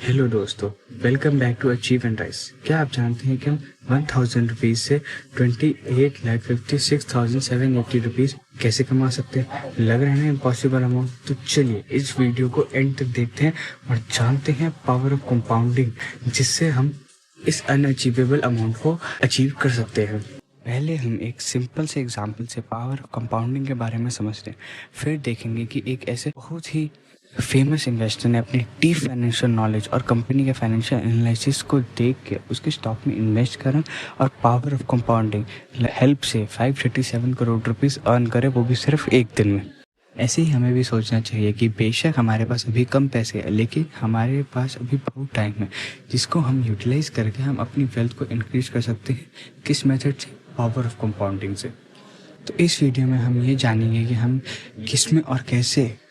Hello दोस्तों, welcome back to achieve and rise. क्या आप जानते हैं कि हम 1000 रुपीज़ से 28,56,780 रुपीज़ कैसे कमा सकते हैं? लग रहा है ना इम्पॉसिबल अमाउंट? तो चलिए इस वीडियो को एंड तक देखते हैं और जानते हैं पावर ऑफ कंपाउंडिंग, जिससे हम इस अनअचीवेबल अमाउंट को अचीव कर सकते हैं। पहले हम एक सिंपल से एग्जाम्पल से पावर ऑफ कंपाउंडिंग के बारे में समझते हैं, फिर देखेंगे कि एक ऐसे बहुत ही फेमस इन्वेस्टर ने अपनी डीप फाइनेंशियल नॉलेज और कंपनी के फाइनेंशियल एनालिसिस को देख के उसके स्टॉक में इन्वेस्ट करें और पावर ऑफ कंपाउंडिंग हेल्प से 537 करोड़ रुपीस अर्न करें, वो भी सिर्फ एक दिन में। ऐसे ही हमें भी सोचना चाहिए कि बेशक हमारे पास अभी कम पैसे है, लेकिन हमारे पास अभी बहुत टाइम है जिसको हम यूटिलाइज करके हम अपनी वेल्थ को इंक्रीज कर सकते हैं। किस मेथड से? पावर ऑफ कंपाउंडिंग से। तो इस वीडियो में हम ये जानेंगे कि हम किस में और कैसे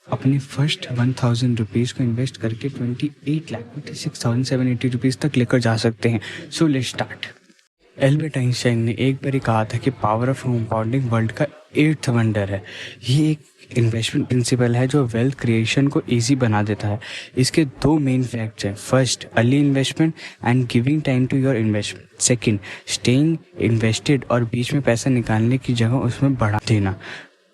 अपने फर्स्ट 1000 रुपीज़ को इन्वेस्ट करके 28,56,780 रुपीज़ तक लेकर जा सकते हैं। So let's start. Albert Einstein ने एक बार कहा था कि पावर ऑफ कंपाउंडिंग वर्ल्ड का 8th वंडर है। ये एक इन्वेस्टमेंट प्रिंसिपल है जो वेल्थ क्रिएशन को इजी बना देता है। इसके दो मेन फैक्ट्स हैं। First, early investment and giving time to your investment. Second, staying invested और बीच में पैसा निकालने की जगह उसमें बढ़ा देना।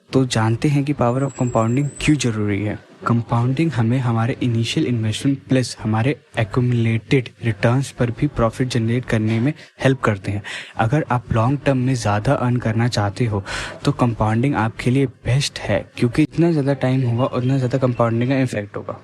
तो जानते हैं कि पावर ऑफ कंपाउंडिंग क्यों ज़रूरी है। कंपाउंडिंग हमें हमारे इनिशियल इन्वेस्टमेंट प्लस हमारे एक्यूमुलेटेड रिटर्न्स पर भी प्रॉफिट जनरेट करने में हेल्प करते हैं। अगर आप लॉन्ग टर्म में ज़्यादा अर्न करना चाहते हो तो कंपाउंडिंग आपके लिए बेस्ट है, क्योंकि जितना ज़्यादा टाइम होगा उतना ज़्यादा कंपाउंडिंग का इफेक्ट होगा।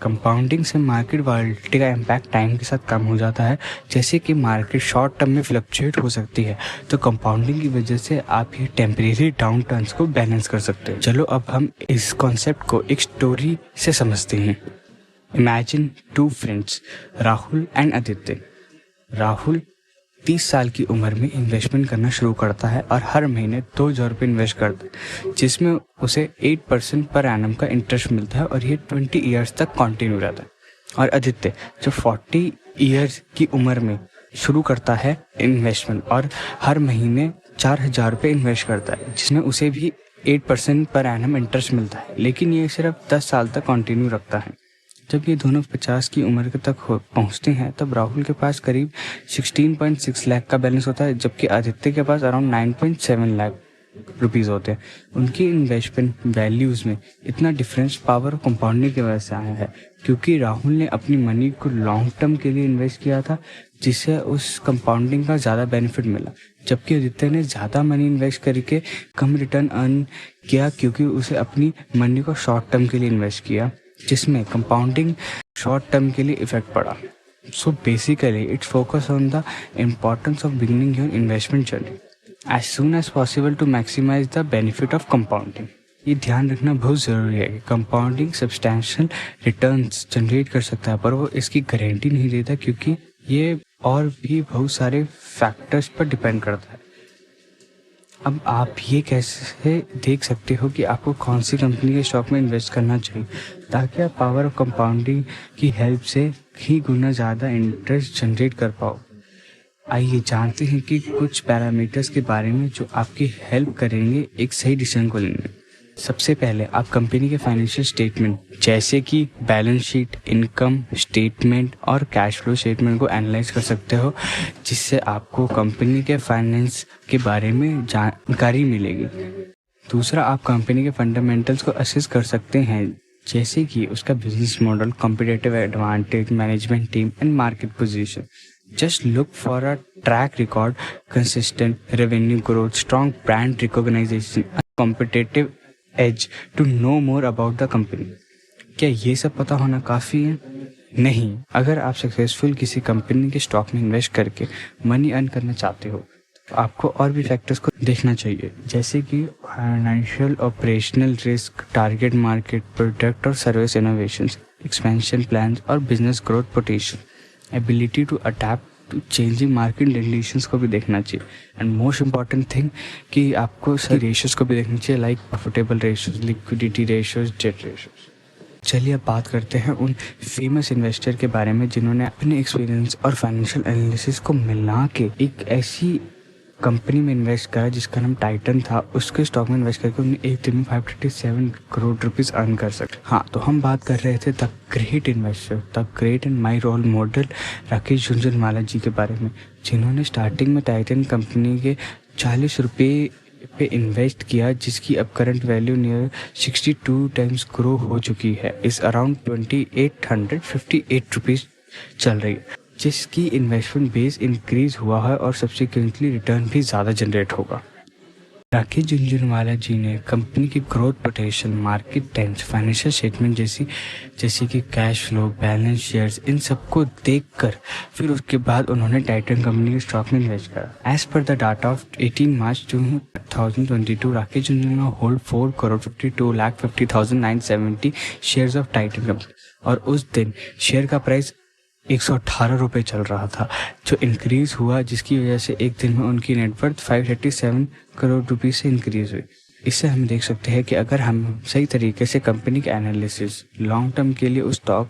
कंपाउंडिंग से मार्केट वॉलेटिलिटी का इम्पैक्ट टाइम के साथ कम हो जाता है। जैसे कि मार्केट शॉर्ट टर्म में फ्लक्चुएट हो सकती है, तो कंपाउंडिंग की वजह से आप ये टेम्परेरी डाउन टर्न्स को बैलेंस कर सकते हैं। चलो अब हम इस कॉन्सेप्ट को एक स्टोरी से समझते हैं। Imagine 2 friends, Rahul and Aditya. Rahul 30 साल की उम्र में इन्वेस्टमेंट करना शुरू करता है और हर महीने 2000 रुपये इन्वेस्ट करता है, जिसमें उसे 8% पर एनम का इंटरेस्ट मिलता है और ये 20 ईयर्स तक कंटिन्यू रहता है। और आदित्य जो 40 ईयर्स की उम्र में शुरू करता है इन्वेस्टमेंट और हर महीने 4000 रुपये इन्वेस्ट करता है, जिसमें उसे भी 8% पर एनम इंटरेस्ट मिलता है, लेकिन ये सिर्फ 10 साल तक कंटिन्यू रखता है। जब ये दोनों 50 की उम्र तक पहुंचते हैं तब राहुल के पास करीब 16.6 लाख का बैलेंस होता है, जबकि आदित्य के पास अराउंड 9.7 लाख रुपीज़ होते हैं। उनकी इन्वेस्टमेंट वैल्यूज़ में इतना डिफरेंस पावर ऑफ कंपाउंडिंग की वजह से आया है, क्योंकि राहुल ने अपनी मनी को लॉन्ग टर्म के लिए इन्वेस्ट किया था, जिससे उस कंपाउंडिंग का ज़्यादा बेनिफिट मिला, जबकि आदित्य ने ज़्यादा मनी इन्वेस्ट करके कम रिटर्न अर्न किया, क्योंकि उसे अपनी मनी को शॉर्ट टर्म के लिए इन्वेस्ट किया, जिसमें कंपाउंडिंग शॉर्ट टर्म के लिए इफेक्ट पड़ा। So basically it's focus on the importance of beginning your investment journey as soon as possible to maximise the benefit of compounding. ये ध्यान रखना बहुत ज़रूरी है कि कंपाउंडिंग सब्सटैंशियल रिटर्न्स जनरेट कर सकता है, पर वो इसकी गारंटी नहीं देता, क्योंकि ये और भी बहुत सारे फैक्टर्स पर डिपेंड करता है। अब आप ये कैसे देख सकते हो कि आपको कौन सी कंपनी के स्टॉक में इन्वेस्ट करना चाहिए, ताकि आप पावर ऑफ कंपाउंडिंग की हेल्प से ही गुना ज़्यादा इंटरेस्ट जनरेट कर पाओ। आइए जानते हैं कि कुछ पैरामीटर्स के बारे में जो आपकी हेल्प करेंगे एक सही डिसीजन को लेने में। सबसे पहले आप कंपनी के फाइनेंशियल स्टेटमेंट जैसे कि बैलेंस शीट, इनकम स्टेटमेंट और कैश फ्लो स्टेटमेंट को एनालाइज कर सकते हो, जिससे आपको कंपनी के फाइनेंस के बारे में जानकारी मिलेगी। दूसरा, आप कंपनी के फंडामेंटल्स को असेस कर सकते हैं, जैसे कि उसका business model, competitive advantage, management team and market position. Just look for a track record, consistent revenue growth, strong brand recognition, and competitive edge to know more about the company. क्या ये सब पता होना काफ़ी है? नहीं। अगर आप सक्सेसफुल किसी कंपनी के स्टॉक में इन्वेस्ट करके मनी अर्न करना चाहते हो तो आपको और भी फैक्टर्स को देखना चाहिए, जैसे कि financial, operational risk, target market, product और सर्विस इनोवेशंस, एक्सपेंशन प्लान्स और business growth potential, ability to adept to changing market regulations को भी देखना चाहिए। एंड मोस्ट इम्पॉर्टेंट थिंग कि आपको सही रेशियोज को भी देखना चाहिए, like profitable ratios, liquidity ratios, debt ratios. चलिए अब बात करते हैं उन फेमस इन्वेस्टर के बारे में जिन्होंने अपने एक्सपीरियंस और फाइनेंशियल एनालिसिस को मिला के एक ऐसी कंपनी में इन्वेस्ट करा जिसका नाम टाइटन था, उसके स्टॉक में इन्वेस्ट करके उन्हें एक दिन में 537 करोड़ रुपीस अर्न कर सकते। हाँ, तो हम बात कर रहे थे the great investor, the great and my role model Rakesh Jhunjhunwala ji के बारे में, जिन्होंने स्टार्टिंग में टाइटन कंपनी के 40 रुपये पे इन्वेस्ट किया, जिसकी अब current value near 62 times grow हो चुकी है, इस अराउंड 2858 रुपीज़ चल रही है, जिसकी इन्वेस्टमेंट बेस इंक्रीज हुआ है और सब्सिक्वेंटली रिटर्न भी ज़्यादा जनरेट होगा। राकेश झुनझुनवाला जी ने कंपनी की growth potential, market trends, financial statement जैसे कि कैश फ्लो, बैलेंस शेयर्स, इन सबको देखकर फिर उसके बाद उन्होंने टाइटन कंपनी के स्टॉक में इन्वेस्ट करा। As per the data of 18 March 2022, Rakesh Jhunjhunwala hold 4,52,50,970 shares of Titan company, और उस दिन शेयर का प्राइस 118 रुपये चल रहा था, जो इंक्रीज़ हुआ, जिसकी वजह से एक दिन में उनकी नेटवर्थ 537 करोड़ रुपये से इंक्रीज़ हुई। इससे हम देख सकते हैं कि अगर हम सही तरीके से कंपनी के एनालिसिस लॉन्ग टर्म के लिए उस स्टॉक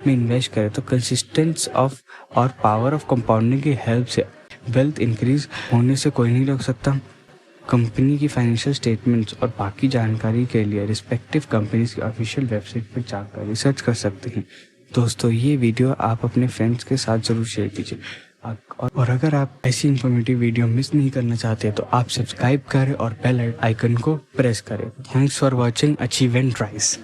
में इन्वेस्ट करें तो कंसिस्टेंस ऑफ और पावर ऑफ कंपाउंडिंग की हेल्प से वेल्थ इंक्रीज होने से कोई नहीं रोक सकता। कंपनी की फाइनेंशियल स्टेटमेंट्स और बाकी जानकारी के लिए रिस्पेक्टिव कंपनीज की ऑफिशियल वेबसाइट पर जाकर रिसर्च कर सकते हैं। दोस्तों, ये वीडियो आप अपने फ्रेंड्स के साथ ज़रूर शेयर कीजिए, और अगर आप ऐसी इन्फॉर्मेटिव वीडियो मिस नहीं करना चाहते तो आप सब्सक्राइब करें और बेल आइकन को प्रेस करें। Thanks for watching achieve and rise.